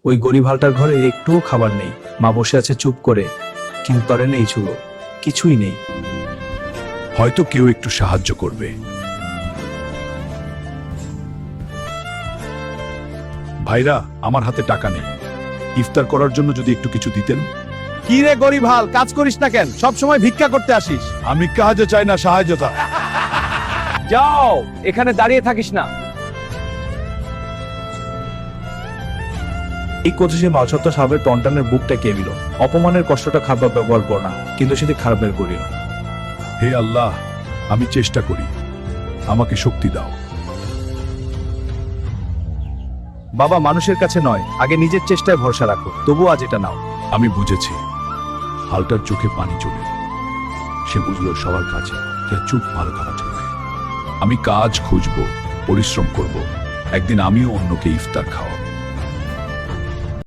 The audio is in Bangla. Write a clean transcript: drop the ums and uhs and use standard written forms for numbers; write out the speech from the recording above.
ওই গরিব হালটার ঘরে একটুও খাবার নেই। মা বসে আছে চুপ করে, কিন্তু তরে নেই ছুলো, কিছুই নেই। হয়তো কেউ একটু সাহায্য করবে। ভাইরা, আমার হাতে টাকা নেই, ইফতার করার জন্য যদি একটু কিছু দিতেন। কি রে গরিব হাল, কাজ করিস না কেন? সব সময় ভিক্ষা করতে আসিস। আমি কাজে চাই না, সাহায্যতা। যাও, এখানে দাঁড়িয়ে থাকিস না। এই কথা সে মালসত্তা সাহেবের টনটানের বুকটা কেবিল। অপমানের কষ্টটা খাবার ব্যবহার কর না, কিন্তু সেটি খারাপ বের করিল। হে আল্লাহ, আমি চেষ্টা করি, আমাকে শক্তি দাও। বাবা, মানুষের কাছে নয়, আগে নিজের চেষ্টায় ভরসা রাখো। তবু আজ এটা নাও। আমি বুঝেছি। হালটার চোখে পানি চলে, সে বুঝলো সবার কাছে চুপ ভালো থাকা চলবে। আমি কাজ খুঁজবো, পরিশ্রম করব, একদিন আমিও অন্যকে ইফতার খাওয়াবো।